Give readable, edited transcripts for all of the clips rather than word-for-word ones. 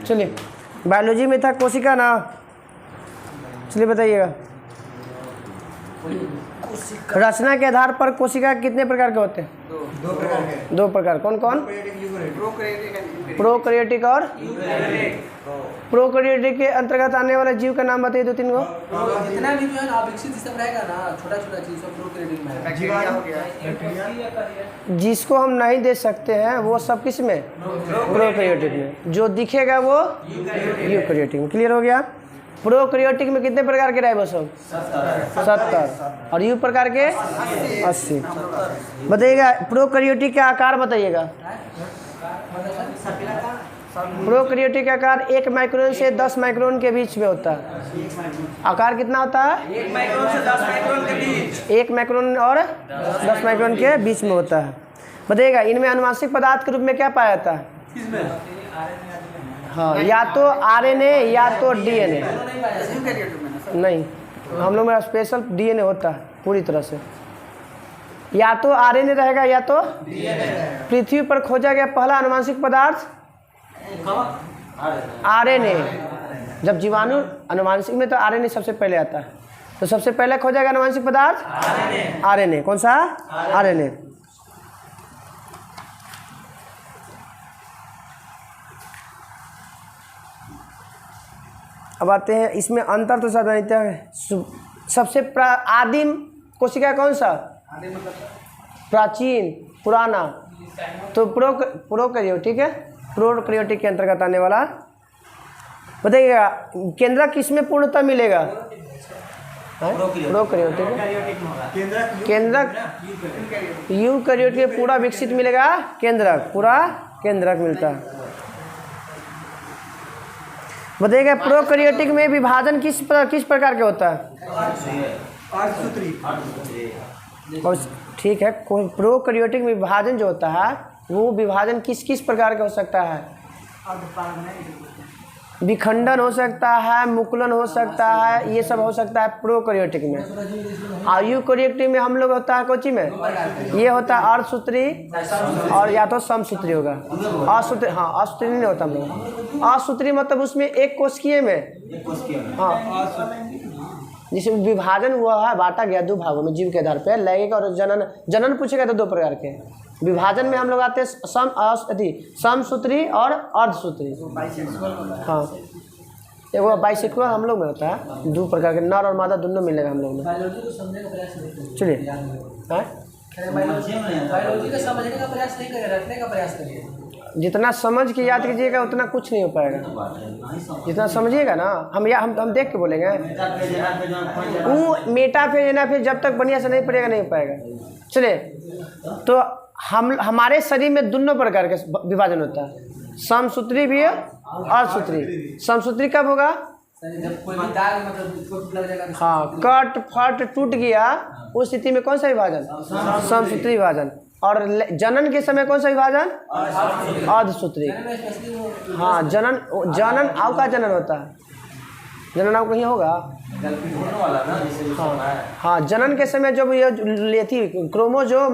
चलिए, बायोलॉजी में था कोशिका ना। चलिए बताइएगा, रचना के आधार पर कोशिका कितने प्रकार के होते हैं? दो प्रकार। कौन कौन? प्रोकैरियोटिक और प्रोकैरियोटिक के अंतर्गत आने वाले जीव का नाम बताइए, 2-3 गो। जितना भी जो है ना अविकसित सब रहेगा ना, छोटा छोटा चीज सब प्रोकैरियोटिक में है। जिसको हम नहीं दे सकते हैं वो सब किस में? प्रोकैरियोटिक में। जो दिखेगा वो यूकैरियोटिक में। क्लियर हो गया? प्रोकैरियोटिक में कितने प्रकार के राइबोसोम? 70। और यू प्रकार के 80। बताइएगा प्रोकैरियोटिक का आकार बताइएगा। प्रोकैरियोटिक का आकार 1 माइक्रोन से 10 माइक्रोन के बीच में होता है। आकार कितना होता है? 1 माइक्रोन से 10 माइक्रोन के बीच। 1 माइक्रोन और 10 माइक्रोन के बीच में होता है। बताइएगा इनमें अनुवांशिक पदार्थ के रूप में क्या पाया जाता है? हाँ, या तो आरएनए या तो डीएनए। नहीं, हम लोग में स्पेशल डीएनए होता है पूरी तरह से। या तो आरएनए रहेगा या तो पृथ्वी पर खोजा गया पहला अनुवांशिक पदार्थ आरएनए। जब जीवाणु अनुवांशिक में तो आरएनए सबसे पहले आता है, तो सबसे पहले खोजा गया अनुवांशिक पदार्थ आरएनए। कौन सा? आरएनए। अब आते हैं इसमें अंतर तो सब जानते हैं। सबसे आदिम कोशिका कौन सा? प्राचीन, पुराना। तो प्रोकैरियोटिक है, प्रोकैरियोटिक के अंतर्गत आने वाला। बताइएगा केंद्रक किसमें पूर्णतः मिलेगा? प्रोकैरियोटिक। केंद्रक यूकैरियोटिक में पूरा विकसित मिलेगा, केंद्रक पूरा केंद्रक मिलता है। बताइएगा प्रोकैरियोटिक में विभाजन किस प्रकार के होता है? और ठीक है, कोई प्रोकैरियोटिक में विभाजन जो होता है वो विभाजन किस किस प्रकार का हो सकता है? विखंडन हो सकता है, मुकुलन हो सकता है, ये सब हो सकता है प्रोकैरियोटिक में। और यूकैरियोटिक में हम लोग होता है कोची में ये होता है अर्धसूत्री और या तो समसूत्री होगा। असूत्री, हाँ असूत्री नहीं होता हम लोग। असूत्री मतलब उसमें एक कोशिकीय में, हाँ, जिसे विभाजन हुआ है, बांटा गया 2 भागों में जीव के आधार पर। लैंगिक और जनन पूछेगा तो 2 प्रकार के विभाजन में हम लोग आते हैं समसूत्री और अर्धसूत्री। हाँ, एगो बाइसेक्सुअल हम लोग में होता है, 2 प्रकार के, नर और मादा दोनों मिलेगा हम लोग में। चलिए, जितना समझ के याद कीजिएगा उतना कुछ नहीं हो पाएगा। जितना समझिएगा ना, हम देख के बोलेंगे। वो मेटाफेज एनाफेज जब तक बढ़िया से नहीं पड़ेगा नहीं हो पाएगा। चलिए, तो हमारे शरीर में दोनों प्रकार के विभाजन होता है, समसूत्री भी है अर्धसूत्री। समसूत्री कब होगा? हाँ, कट फट टूट गया उस स्थिति में कौन सा विभाजन? समसूत्री विभाजन। और जनन के समय कौन सा विभाजन? अर्धसूत्री। हाँ, जनन आव का जनन होता है। जनन आव कहीं होगा? हाँ, जनन के समय जब ये लेती क्रोमोजोम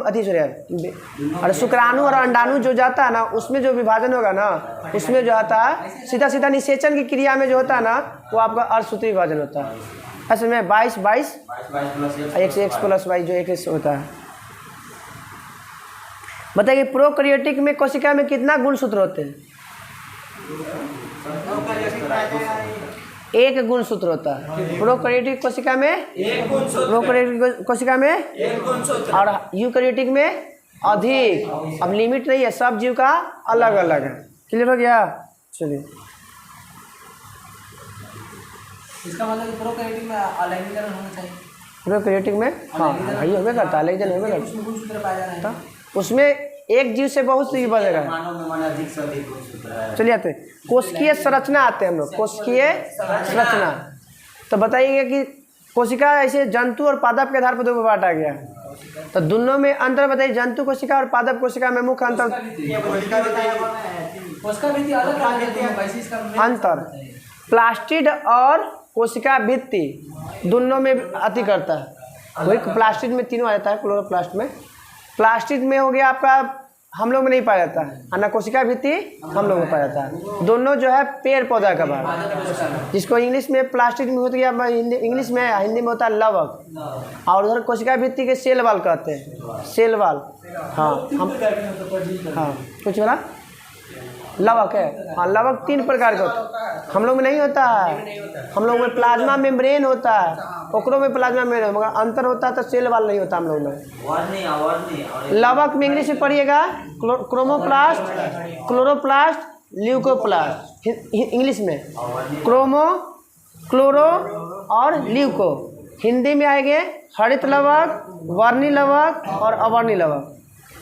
और शुक्राणु और अंडाणु जो जाता है ना, उसमें जो विभाजन होगा ना, उसमें जो आता है सीधा सीधा निषेचन की क्रिया में जो होता है ना, वो आपका अर्धसूत्री विभाजन होता है। असल में 22 X जो 1 होता है। बताइए प्रोकैरियोटिक में कोशिका में कितना गुणसूत्र होते हैं? 1 गुणसूत्र होता है प्रोकैरियोटिक कोशिका में। प्रोकैरियोटिक कोशिका में 1 गुणसूत्र और यूकैरियोटिक में अधिक। अब लिमिट नहीं है, सब जीव का अलग अलग है। क्लियर हो गया? चलिए, इसका मतलब प्रोकैरियोटिक में अलैंगिकरण होना चाहिए। प्रोकैरियोटिक में हाँ वही होगा करता है, लेकिन होगा करता उसमें एक जीव से बहुत सी बनेगा। चलिए आते कोशिकीय संरचना आते हैं हम लोग। कोशिकीय संरचना तो बताइए कि कोशिका ऐसे जंतु और पादप के आधार पर 2 में बांटा गया, तो दोनों में अंतर बताइए। जंतु कोशिका और पादप कोशिका में मुख्य अंतर प्लास्टिड और कोशिका भित्ति दोनों में अति करता है। वही प्लास्टिड में तीनों आ जाता है। क्लोरोप्लास्ट में, प्लास्टिड में हो गया आपका हम लोग में नहीं पाया जाता है, और न कोशिका भित्ति हम लोग में पाया जाता है। दोनों जो है पेड़ पौधा का भाग, जिसको इंग्लिश में प्लास्टिक में होता है, इंग्लिश में हिंदी में होता है लवक, और उधर कोशिका भित्ति के सेल वाल कहते हैं, सेल वाल। हाँ हम हाँ कुछ बोला लवक है। हाँ लवक 3 प्रकार का होता है, हम लोग में नहीं होता है। हम लोग में प्लाज्मा मेम्ब्रेन होता है, ओकरों में प्लाज्मा मेम्ब्रेन, मगर अंतर होता है तो सेल वाल नहीं होता हम लोग में। लवक में इंग्लिश में पढ़िएगा क्रोमोप्लास्ट, क्लोरोप्लास्ट, ल्यूकोप्लास्ट, इंग्लिश में क्रोमो, क्लोरो और ल्यूको। हिंदी में आएंगे हरित लवक, वर्णी लवक और अवर्णी लवक।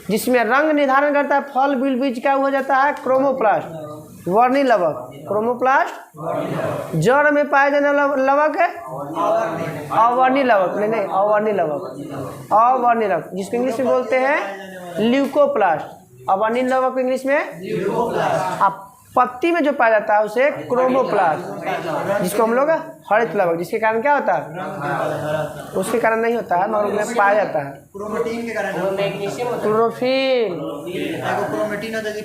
जिसमें रंग निर्धारण करता है फल बीज का, हो जाता है क्रोमोप्लास्ट। वर्णी लवक क्रोमोप्लास्ट। जड़ में पाया जाने वाला लवक है अवर्णी लवक, नहीं अवर्णी लवक, अवर्णी लवक जिसको इंग्लिश में बोलते हैं ल्यूकोप्लास्ट। अवर्णी लवक इंग्लिश में अब पत्ती में जो पाया जाता है उसे क्रोमोप्लास्ट, जिसको हम लोग हरित लवक, जिसके कारण क्या होता है, उसके कारण नहीं होता है मगर उसमें पाया जाता है क्रोमेटिन के कारण, क्लोरोफिल,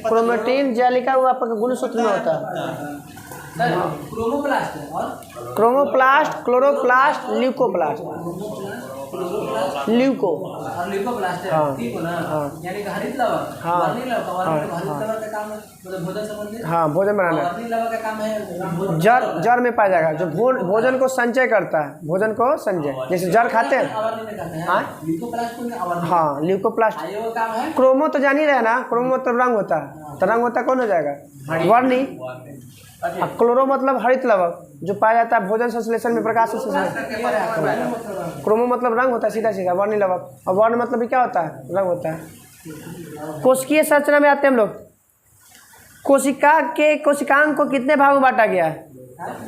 क्रोमेटिन जैलिका, वो आपका गुणसूत्र में होता है। क्रोमोप्लास्ट है और क्रोमोप्लास्ट, क्लोरोप्लास्ट, ल्यूकोप्लास्ट, ल्यूको और ल्यूकोप्लास्ट है, हाँ, ठीक हो ना। हाँ, यानी कि हरित लवक, हाँ, वर्णी लवक, हरित हाँ, लवक का काम है मतलब भोजन संबंधी, हाँ भोजन बनाना। वर्णी लवक का काम है जड़ में पाया जाएगा जो भोजन को संचय करता है, भोजन को संचय, जैसे जड़ खाते हैं। अवर्णी में कहते हैं। हाँ? ल्यूकोप्लास्ट को अवर्णी, हाँ ल्यूकोप्लास्ट। आयो का काम है क्रोमो तो जान ही रहे ना, क्रोमो मतलब रंग होता है, तो रंग होता कौन हो जाएगा, वर्णी। क्लोरो मतलब हरित लवक जो पाया जाता है भोजन संश्लेषण में, प्रकाश संश्लेषण। क्रोमो मतलब रंग होता है सीधा सीधा, वर्णी लवक। और वर्ण मतलब भी क्या होता है, रंग होता है। कोशिकीय संरचना में आते हैं हम लोग। कोशिकांग को कितने भागों में बांटा गया है,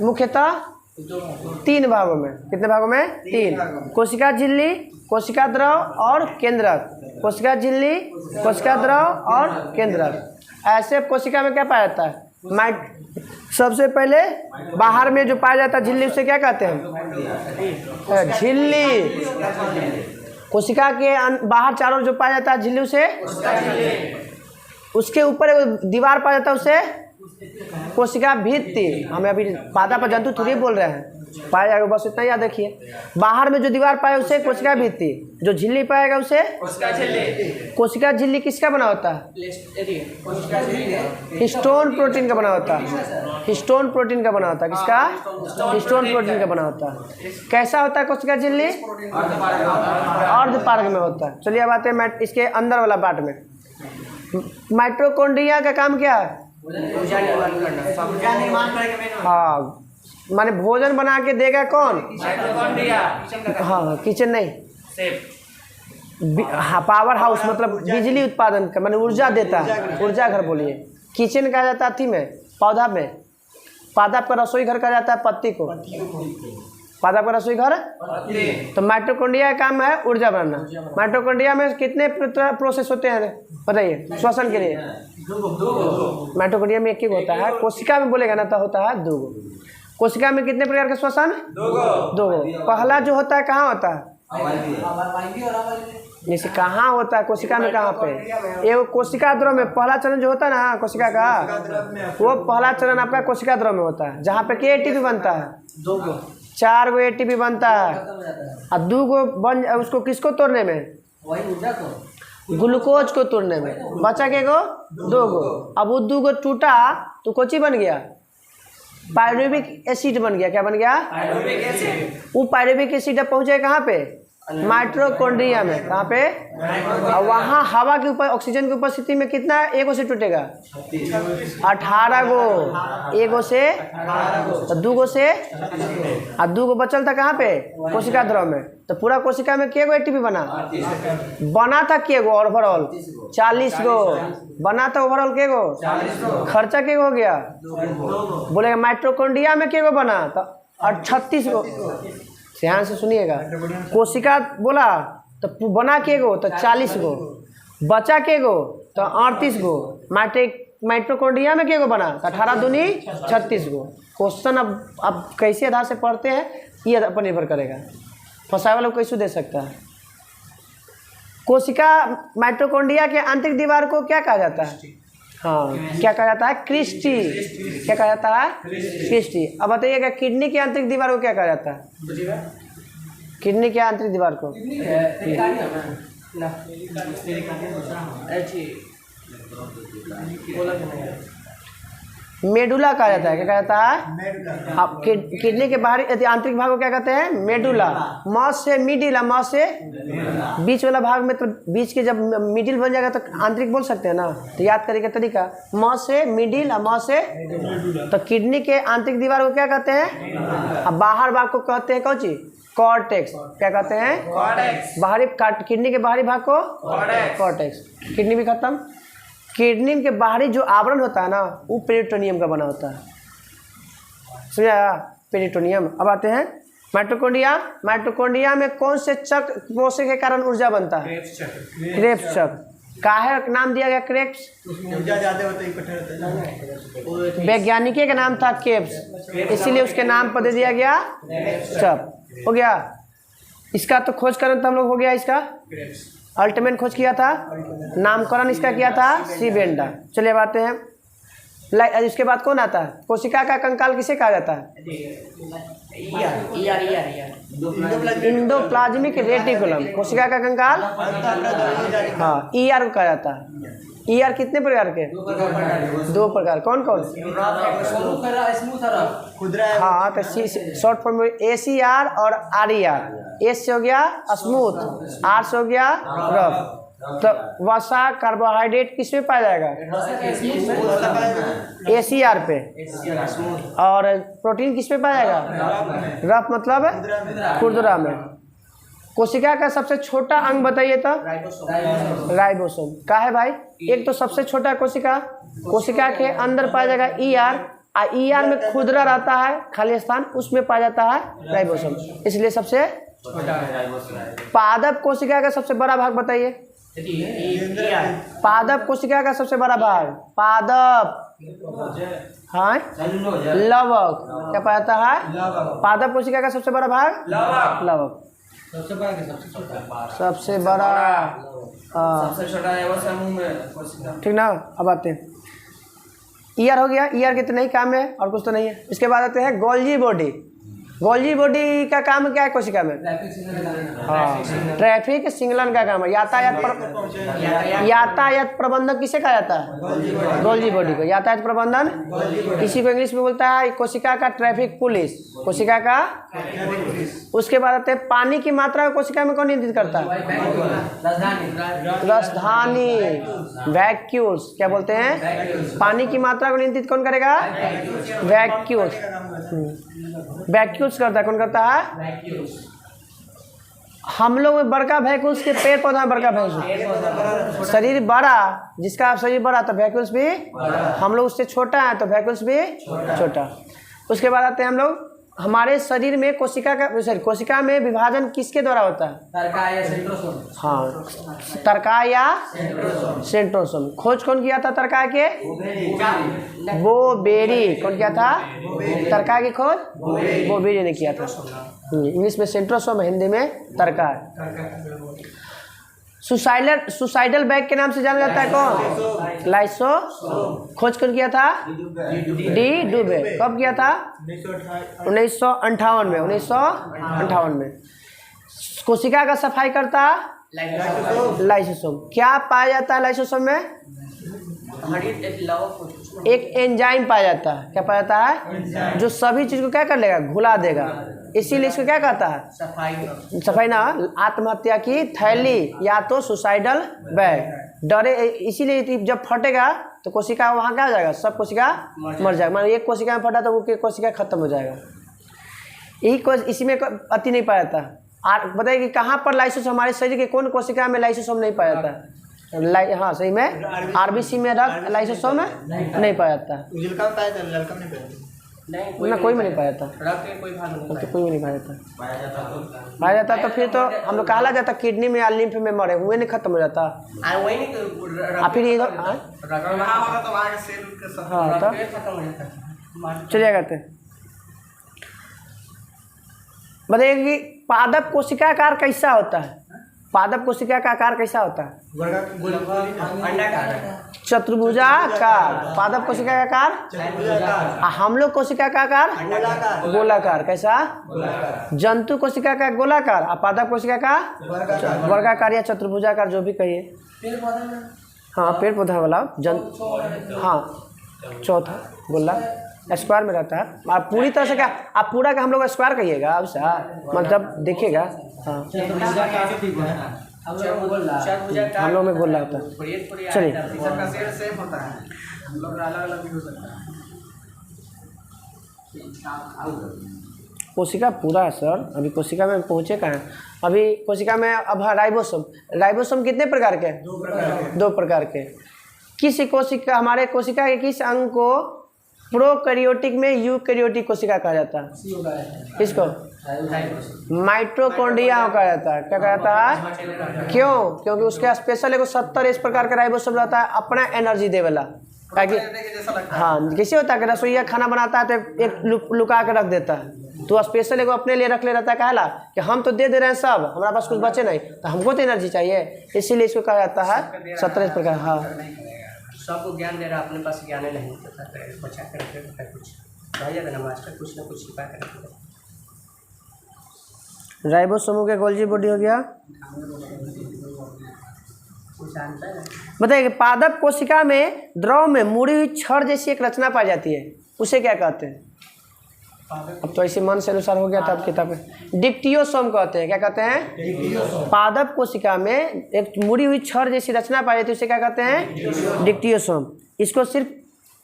मुख्यतः 3 भागों में। कितने भागों में, 3। कोशिका झिल्ली, कोशिका द्रव और केंद्रक। कोशिका झिल्ली, कोशिका द्रव और केंद्रक। ऐसे कोशिका में क्या पाया जाता है, सबसे पहले बाहर में जो पाया जाता है झिल्ली, उसे क्या कहते हैं, झिल्ली। कोशिका के बाहर चारों जो पाया जाता है झिल्ली, उसे, उसके ऊपर दीवार पाया जाता है उसे कोशिका भित्ति। हमें अभी पादा पर जंतु थोड़ी बोल रहे हैं, पाया जाएगा बस इतना याद रखिए। बाहर में जो दीवार पाए उसे कोशिका भित्ति, जो झिल्ली पाएगा उसे कोशिका झिल्ली। किसका बना होता है, हिस्टोन प्रोटीन का बना होता है, हिस्टोन प्रोटीन का बना होता है। किसका, हिस्टोन प्रोटीन का बना होता है। कैसा होता है कोशिका झिल्ली, अर्धपारक में होता है। चलिए अब आते हैं इसके अंदर वाला पार्ट में। माइटोकॉन्ड्रिया का काम क्या है, हाँ माने भोजन बना के देगा कौन, हाँ किचन नहीं, हाँ पावर हाउस मतलब बिजली उत्पादन का, माने ऊर्जा देता है, ऊर्जा घर बोलिए। किचन कहा जाता है थी में, पौधा में, पौधा का रसोई घर कहा जाता है पत्ती को, पौधा का रसोई घर। तो माइटोकॉन्ड्रिया का काम है ऊर्जा बनाना। माइटोकॉन्ड्रिया में कितने प्रोसेस होते हैं बताइए, श्वसन के लिए। माइटोकॉन्ड्रिया में एक ही होता है, कोशिका में बोलेगा ना तो होता है 2 गो। कोशिका में कितने प्रकार का श्वसन, 2 गो। पहला जो होता है कहाँ होता है, जैसे कहाँ होता है कोशिका में, कहाँ पे, ये कोशिका द्रव में पहला चरण जो होता है ना कोशिका का, वो पहला चरण आपका कोशिका द्रव में होता है, जहाँ पे ATP बनता है, 4 गो ATP बनता है, और 2 गो उसको किसको तोड़ने में, ग्लूकोज को तोड़ने में। बचा के गो 2 गो। अब वो 2 गो टूटा तो कोची बन गया, पायरुविक एसिड बन गया। क्या बन गया, वो पायरुविक एसिड पहुंचे कहाँ पे, माइटोकॉन्ड्रिया में। कहाँ पे, और वहाँ हवा के ऊपर ऑक्सीजन की उपस्थिति में कितना, 1 गो से टूटेगा 18 गो, 1 गो से, 2 गो से, और 2 गो बचल था कहाँ पे, कोशिका द्रव में। तो पूरा कोशिका में के गो ATP बना था, के गो ओवरऑल 40 गो बना था, ओवरऑल के गो, खर्चा के गो हो गया बोलेगा। माइटोकॉन्ड्रिया में के गो बना तो 36 गो। ध्यान से सुनिएगा, कोशिका बोला तो बना के गो तो 40 गो, बचा के गो तो 38 गो। माइटोकॉन्ड्रिया में के गो बना तो 18 दूनी 36 गो। क्वेश्चन अब कैसे आधार से पढ़ते हैं ये पर निर्भर करेगा, फंसाए वालों को कैसे दे सकता है। कोशिका माइटोकॉन्ड्रिया के आंतरिक दीवार को क्या कहा जाता है? हाँ, क्या कहा जाता है? क्रिस्टी। क्या कहा जाता है? क्रिस्टी। अब बताइएगा किडनी की आंतरिक दीवार को क्या कहा जाता है? किडनी की आंतरिक दीवार को मेडुला कहा जाता है। क्या कहा जाता है? अब किडनी के बाहरी आंतरिक भाग को क्या कहते हैं? मेडुला। म से मिडिल, म से बीच वाला भाग में, तो बीच के जब मिडिल बन जाएगा तो आंतरिक बोल सकते हैं ना। तो याद करने का तरीका, म से मिडिल, म से, तो किडनी के आंतरिक दीवार को क्या कहते हैं? अब बाहर भाग को कहते हैं कौन चीज? कॉर्टेक्स। क्या कहते हैं? बाहरी किडनी के बाहरी भाग को कॉर्टेक्स। किडनी भी खत्म। किडनी के बाहरी जो आवरण होता है ना, वो पेरिटोनियम का बना होता है। समझा? पेरिटोनियम। अब आते हैं माइटोकॉन्ड्रिया। माइटोकॉन्ड्रिया में कौन से चक्र कोशिका के कारण ऊर्जा बनता है? क्रेब्स चक्र। काहे नाम दिया गया क्रेब्स? ऊर्जा ज्यादा होता है, इकट्ठा रहता है। वैज्ञानिक का नाम था केब्स, इसीलिए उसके नाम पर दे दिया गया चप। हो गया। इसका तो खोज करण तो हम लोग हो गया। इसका अल्टीमेट खोज किया था, नामकरण इसका किया था सीबेंडा। चलिए अब आते हैं इसके बाद कौन आता है? कोशिका का कंकाल किसे कहा जाता है? Endoplasmic reticulum. कोशिका का कंकाल, हाँ, ईआर को कहा जाता है। ईआर कितने प्रकार के? 2 प्रकार। कौन कौन? हाँ, तो शॉर्ट फॉर्म में ACR और RER। एस से हो गया स्मूथ, आर से हो गया रफ। तो वसा कार्बोहाइड्रेट किस में पाया जाएगा? ACR पे। और प्रोटीन किस में पाया जाएगा? रफ मतलब खुरदुरा में। कोशिका का सबसे छोटा अंग बताइए तो? राइबोसोम। का है भाई? एक तो सबसे छोटा कोशिका के अंदर पाया जाएगा ER, और ER में खुरदुरा रहता है खाली स्थान, उसमें पाया जाता है राइबोसोम, इसलिए सबसे पादप कोशिका का सबसे बड़ा भाग बताइए। पादप कोशिका का सबसे बड़ा भाग पादप, हाँ, लवक। क्या पाया जाता है? पादप कोशिका का सबसे बड़ा भाग लवक। सबसे बड़ा, सबसे छोटा है वो समूह में। ठीक ना। अब आते हैं ईआर हो गया। ईआर के तो नहीं काम है और कुछ तो नहीं है। इसके बाद आते हैं गोल्जी बॉडी। गोल्जी बॉडी का काम क्या है कोशिका में? हाँ, ट्रैफिक सिग्नल का काम है। यातायात प्रबंधन किसे कहा जाता है? गोल्जी बॉडी को। यातायात प्रबंधन इसी को इंग्लिश में बोलता है कोशिका का ट्रैफिक पुलिस। कोशिका का। उसके बाद आते हैं पानी की मात्रा को कोशिका में कौन नियंत्रित करता है? राजधानी, वैक्यूल्स। क्या बोलते हैं? पानी की मात्रा को नियंत्रित कौन करेगा? वैक्यूल्स। वैक्यूल्स करता है। कौन करता है? हम लोग में बड़का वैक्यूल्स के पेड़ पौधा में बड़का वैक्यूल्स। शरीर बड़ा, जिसका शरीर बड़ा तो वैक्यूल्स भी, हम लोग उससे छोटा है तो वैक्यूल्स भी छोटा। उसके बाद आते हैं हम लोग हमारे शरीर में कोशिका में विभाजन किसके द्वारा होता है? तरका या सेंट्रोसोम। हाँ, तरका या सेंट्रोसोम। खोज कौन किया था तरका के? बोबेरी। कौन किया था तरका की खोज? बोबेरी ने किया था। इंग्लिश में सेंट्रोसोम, हिंदी में तरका है। सुसाइडल बैग के नाम से जाना जाता है कौन? लाइसो। खोज कौन किया था? डी डुबे। कब किया था? 1958 में। 1958 में। कोशिका का सफाई करता लाइसोसोम। क्या पाया जाता है लाइसोसोम में? एक एंजाइम पाया जाता है। क्या पाया जाता है? जो सभी चीज को क्या कर लेगा? घुला देगा। इसीलिए इसको क्या कहता है? सफाई ना, आत्महत्या की थैली या तो सुसाइडल बैग। डरे, इसीलिए जब फटेगा तो कोशिका वहाँ क्या हो जाएगा? सब कोशिका मर जाएगा। मान एक कोशिका में फटा तो वो कोशिका खत्म हो जाएगा। यही इसी में अति नहीं पाया जाता। बताइए कि कहाँ पर लाइसोसोम, हमारे शरीर के कौन कोशिका में लाइसोसोम नहीं पाया जाता? हाँ सही में आरबीसी में रक्त लाइसोसोम में नहीं पाया जाता। ना कोई में नहीं पाया जाता। तो कोई में नहीं पाया जाता। पाया जाता तो फिर तो हम लोग कहला जाता किडनी में या लिम्फ में मरे हुए नहीं खत्म हो जाता। फिर इधर हाँ तो चलिए करते। बताइए कि पादप कोशिका आकार कैसा होता है? पादप कोशिका का आकार कैसा होता है? अंडाकार चतुर्भुजाकार। पादप कोशिका का आकार? हम लोग कोशिका का आकार? गोलाकार। कैसा? जंतु कोशिका का गोलाकार और पादप कोशिका का वर्गाकार या चतुर्भुजाकार, जो भी कहिए। पेड़ पौधा में हाँ, पेड़ पौधा वाला हाँ, चौथा गोला स्क्वायर में रहता है। आप पूरी तरह से क्या, आप पूरा का हम लोग स्क्वायर कहिएगा अब सा, मतलब देखिएगा। हाँ, हम लोग में गोला होता है। चलिए, सबका शेर सेम होता है, हम लोग अलग अलग भी हो सकता है। कोशिका पूरा है सर, अभी कोशिका में पहुँचे कहाँ हैं? अभी कोशिका में अब है राइबोसोम। राइबोसोम कितने प्रकार के? दो प्रकार के। किस कोशिका, हमारे कोशिका के किस अंग को प्रोकैरियोटिक में यूकैरियोटिक कोशिका कहा जाता है? किसको? माइटोकॉन्ड्रिया कहा जाता है। क्या कहा जाता है? क्यों? क्योंकि उसके स्पेशल एगो 70 इस प्रकार का राइबोसोम रहता है, अपना एनर्जी दे वाला। ताकि हाँ, कैसे होता है कि रसोईया खाना बनाता है तो एक लुका के रख देता है, तो स्पेशल एगो अपने लिए रख ले रहता है। कहला कि हम तो दे रहे हैं सब, हमारे पास कुछ बचे नहीं, तो हमको तो एनर्जी चाहिए, इसीलिए इसको कहा जाता है 70 इस प्रकार। हाँ, सबको ज्ञान दे रहा, अपने पास ज्ञान नहीं होता, बचा कर रखे होता है कुछ भाई ना मास्टर, कुछ ना कुछ छिपा कर रखे। राइबोसोम के गोल्जी बॉडी हो गया। बताइए कि पादप कोशिका में द्रव में मुड़ी हुई छड़ जैसी एक रचना पाई जाती है, उसे क्या कहते हैं? अब तो ऐसे मन से अनुसार हो गया था, अब किताब में डिक्टियोसोम कहते हैं। क्या कहते हैं? पादप कोशिका में एक मुड़ी हुई छड़ जैसी रचना पाई जाती है, उसे क्या कहते हैं? डिक्टियोसोम। इसको सिर्फ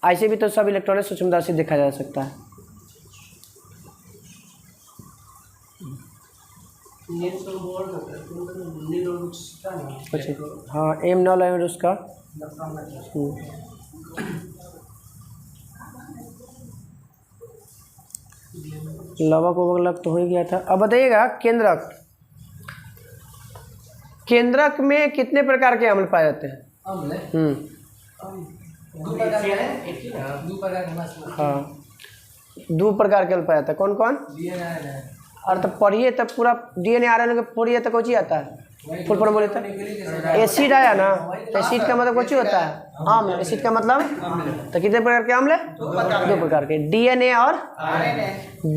ऐसे भी तो सब इलेक्ट्रॉनिक सूक्ष्मदर्शी देखा जा सकता है। हाँ, एम नॉल है उसका। लवक वगलक तो हो ही गया था। अब बताइएगा केंद्रक। केंद्रक में कितने प्रकार के अम्ल पाए जाते हैं? अम्ल हाँ, 2 प्रकार के अम्ल पाया जाता है। कौन कौन? और तो पढ़िए तब पूरा DNA RNA के पढ़िए तो कुछ ही आता है। फुल फॉर्म बोले तो एसिड आया ना, तो एसिड का मतलब कुछ ही होता है अम्ल। एसिड का मतलब तो कितने प्रकार के अम्ल? 2 प्रकार के, DNA और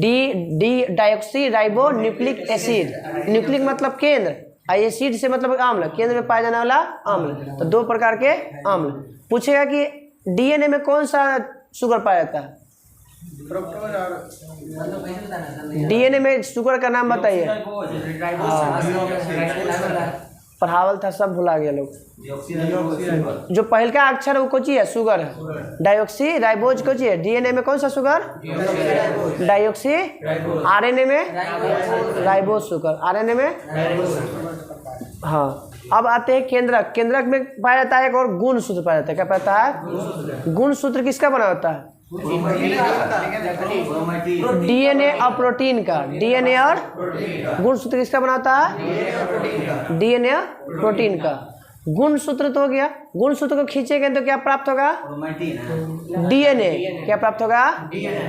D deoxyribonucleic acid. Nucleic मतलब केंद्र, और एसिड से मतलब अम्ल, केंद्र में पाया जाने वाला अम्ल। तो 2 प्रकार के अम्ल। पूछेगा कि DNA में कौन सा शुगर पाया जाता है? DNA में शुगर का नाम बताइए। पढ़ावल था, सब भुला गया लोग। जो पहल का अक्षर वो कोची है? शुगर है। डायोक्सी राइबोज कोची है? DNA में कौन सा शुगर? डायोक्सी। RNA में राइबोज शुगर। RNA में हाँ। अब आते हैं केंद्रक। केंद्रक में पाया जाता है एक और गुण सूत्र पाया जाता है। क्या पाता है? गुण सूत्र किसका बना होता है? DNA और प्रोटीन का। DNA और गुण सूत्र किसका बनाता है? DNA और प्रोटीन का। गुण सूत्र तो हो गया। गुण सूत्र को खींचेंगे तो क्या प्राप्त होगा? DNA। क्या प्राप्त होगा?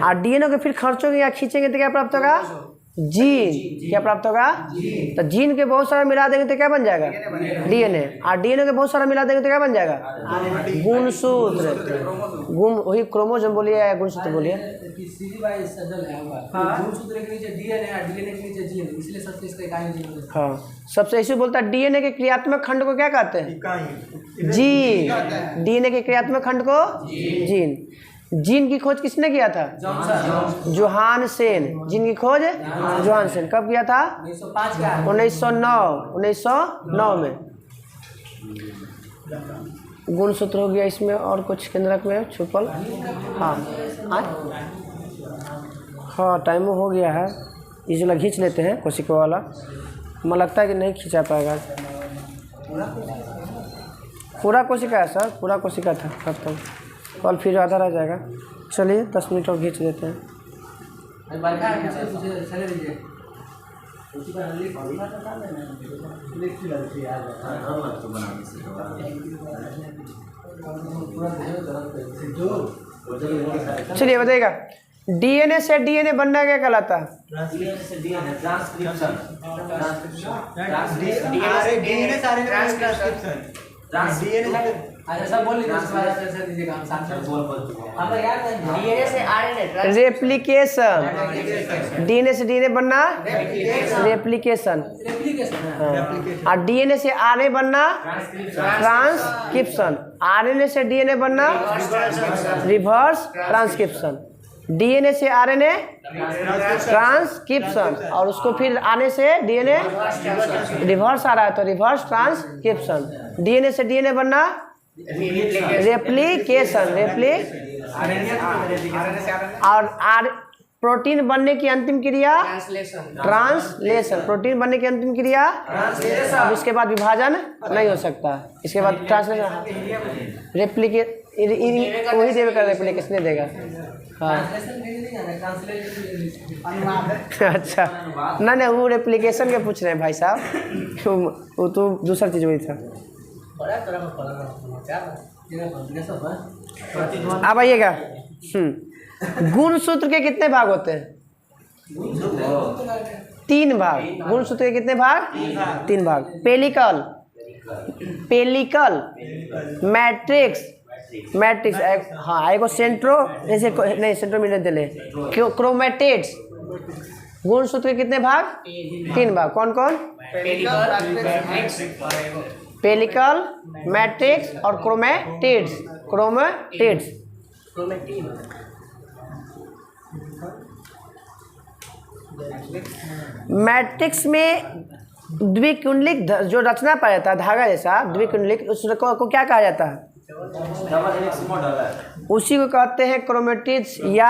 और DNA को फिर खर्चोगे या खींचेंगे तो क्या प्राप्त होगा? जीन। क्या प्राप्त होगा? तो जीन के बहुत सारा मिला देंगे तो क्या बन जाएगा? DNA। और DNA के बहुत सारा मिला देंगे तो क्या बन जाएगा? गुणसूत्र। गुण वही क्रोमोसोम बोलिए या गुणसूत्र बोलिए। हाँ, सबसे ऐसे बोलता है DNA के क्रियात्मक खंड को क्या कहते हैं? जीन। DNA के क्रियात्मक खंड को जीन। जीन की खोज किसने किया था? जोहानसेन। जीन की खोज जोहानसेन कब किया था? 1909 में। गुणसूत्र हो गया। इसमें और कुछ केंद्रक में छुपल। हाँ हाँ, टाइम हो गया है, इसलिए खींच लेते हैं कोशिका वाला। मुझे लगता है कि नहीं खींचा पाएगा। पूरा कोशिका है सर, पूरा कोशिका था खत्म। कल फिर आधा रह जाएगा। चलिए 10 मिनट और खींच देते हैं। चलिए बताइएगा डीएनए से डीएनए बनना क्या कहलाता है? अच्छा सब बोल लीजिए, उसके बाद ऐसे दीजिएगा, हम साथ में हम लोग याद है डीएनए से आरएनए रेप्लिकेशन, डीएनए से डीएनए बनना रेप्लिकेशन, एप्लीकेशन और डीएनए से आरएनए बनना ट्रांसक्रिप्शन, आरएनए से डीएनए बनना रिवर्स ट्रांसक्रिप्शन, डीएनए से आरएनए ट्रांसक्रिप्शन, और उसको फिर आने से डीएनए रिवर्स आ रहा है तो रिवर्स ट्रांसक्रिप्शन, डीएनए से डीएनए बनना रेप्लिकेशन, और आर प्रोटीन बनने की अंतिम क्रिया ट्रांसलेशन, प्रोटीन बनने की अंतिम क्रिया अब इसके बाद विभाजन नहीं हो सकता, इसके बाद ट्रांसलेशन रेप्लिकेट वही देगा, रेप्लिकेशन नहीं देगा। हाँ अच्छा नहीं वो रेप्लिकेशन के पूछ रहे हैं भाई साहब, वो तो दूसरा चीज़ वही था। अब आइएगा, गुणसूत्र के कितने भाग होते हैं? 3 भाग। गुणसूत्र के कितने भाग? 3 भाग। पेलिकल, मैट्रिक्स, हाँ एगो सेंट्रो, जैसे नहीं सेंट्रोमीटर दिले, क्रोमेटिड्स। गुणसूत्र के कितने भाग? 3 भाग। कौन कौन? पेलिकल, मैट्रिक्स और क्रोमेटिड्स। मैट्रिक्स में द्विकुंडलिक जो रचना पाया जाता है धागा जैसा द्विकुंडलिक, उसको क्या कहा जाता है? उसी को कहते हैं क्रोमेटिड्स या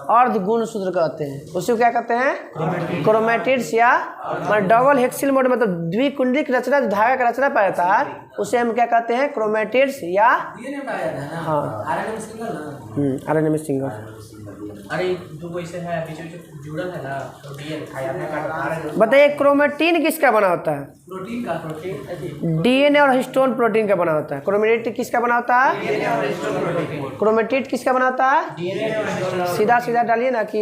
अर्ध गुणसूत्र कहते हैं। उसी को क्या कहते हैं? क्रोमेटिड्स या डबल हेक्सिल मोड, मतलब द्विकुंडलिक रचना, धागा का रचना पाया जाता है, उसे हम क्या कहते हैं? क्रोमेटिड्स या हाँ आरएनए में सिंगल। अरे दो वैसे है बीच में जुड़ल है ना, तो डीएनए। बताइए क्रोमेटिन किसका बना होता है? प्रोटीन का, डीएनए और हिस्टोन प्रोटीन का बना होता है। क्रोमेटिड किसका बना होता है? क्रोमेटिड किसका बना होता है? सीधा सीधा डालिए ना कि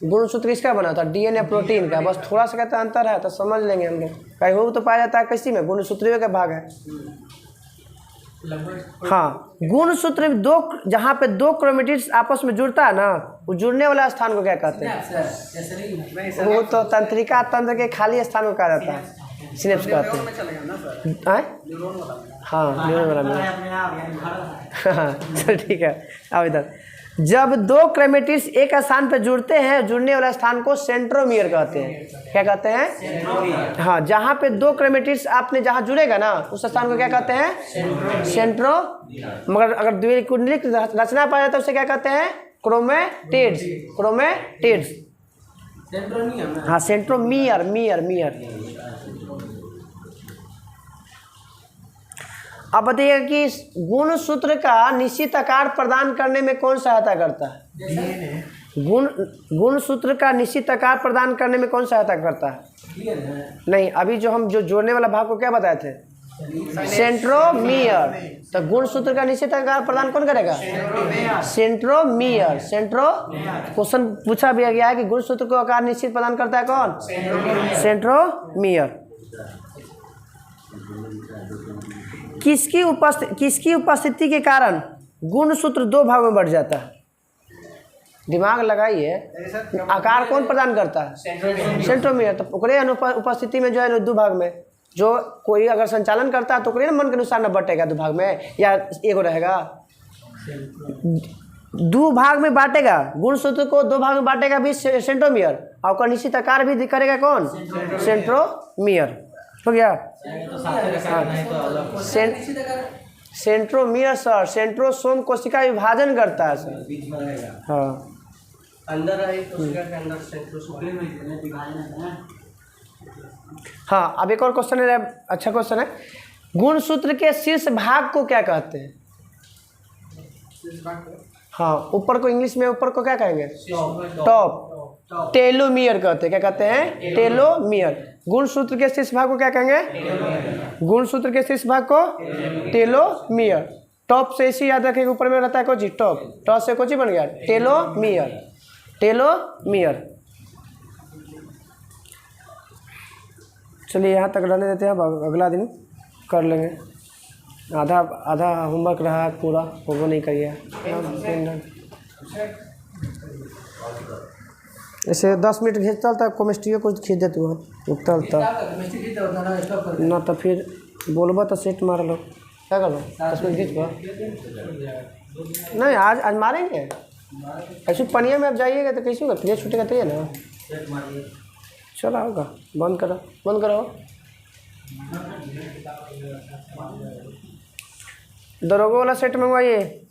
गुणसूत्र किसका बना होता है? डीएनए प्रोटीन का। बस थोड़ा सा कहता अंतर है तो समझ लेंगे हम लोग। कहीं हो तो पाया जाता है किसी में, गुणसूत्रीय का भाग है। हाँ गुणसूत्र जहाँ पे 2 क्रोमेटिड्स आपस में जुड़ता है ना, वो जुड़ने वाला स्थान को क्या कहते हैं? वो तो तंत्रिका तंत्र के खाली स्थान को कहा जाता है, सिनेप्स कहते हैं। हाँ न्यूरॉन वाला हाँ चल ठीक है। अब इधर जब 2 क्रोमेटिड्स एक स्थान पर जुड़ते हैं, जुड़ने वाला स्थान को सेंट्रोमियर कहते हैं। क्या कहते हैं? हाँ जहाँ पे 2 क्रोमेटिड्स आपने जहाँ जुड़ेगा ना, उस स्थान को क्या कहते हैं? सेंट्रो। मगर अगर द्विकुंडलिक रचना पाया जाता है उसे क्या कहते हैं? क्रोमेटिड्स। हाँ सेंट्रोमियर। अब बताइएगा कि गुणसूत्र का निश्चित आकार प्रदान करने में कौन सहायता करता है? गुणसूत्र का निश्चित आकार प्रदान करने में कौन सहायता करता है? नहीं, अभी जो हम जोड़ने वाला भाग को क्या बताए थे? सेंट्रोमियर। तो गुणसूत्र का निश्चित आकार प्रदान कौन करेगा? सेंट्रोमियर। क्वेश्चन पूछा भी गया है कि गुणसूत्र को आकार निश्चित प्रदान करता है कौन? सेंट्रोमियर। किसकी उपस्थिति के कारण गुणसूत्र 2 भागों में बढ़ जाता है? दिमाग लगाइए, आकार कौन प्रदान करता है? सेंट्रोमियर। तो ओकरे उपस्थिति में जो है 2 भाग में, जो कोई अगर संचालन करता है तो ओकरे मन के अनुसार न बटेगा 2 भाग में, या एगो रहेगा? 2 भाग में बांटेगा, गुणसूत्र को 2 भाग में बांटेगा भी सेंट्रोमियर, और उसका निश्चित आकार भी करेगा कौन? सेंट्रोमियर। हो गया? सेंट्रोमियर सर, सेंट्रोसोम कोशिका विभाजन करता है सर। हाँ अंदर आई कोशिका के अंदर सेंट्रोसोम। हाँ अब एक और क्वेश्चन है, अच्छा क्वेश्चन है। गुणसूत्र के शीर्ष भाग को क्या कहते हैं? हाँ ऊपर को इंग्लिश में ऊपर को क्या कहेंगे? टॉप। टेलोमियर कहते हैं। क्या कहते हैं? टेलोमियर। गुणसूत्र के शीर्ष भाग को क्या कहेंगे? गुणसूत्र के शीर्ष भाग को टेलोमियर। टॉप से इसी याद रखेंगे, ऊपर में रहता है कोची टॉप, टॉप से कोची बन गया टेलोमियर। टेलोमियर। चलिए यहाँ तक रहने देते हैं, अब अगला दिन कर लेंगे। आधा आधा होमवर्क रहा है पूरा, वो नहीं करिए। ऐसे 10 मिनट खींचता था, केमिस्ट्री कुछ खींच देते हो उगता उगता ना, तो फिर बोलबा तो सेट मार लो, क्या कर लो 10 मिनट खींच पा नहीं। आज मारेंगे ऐसे पनिया में आप जाइएगा तो कैसे होगा, फिर छूटेगा तो ये ना। चला होगा, बंद करो बंद करो। दरोगा वाला सेट मंगवाइए।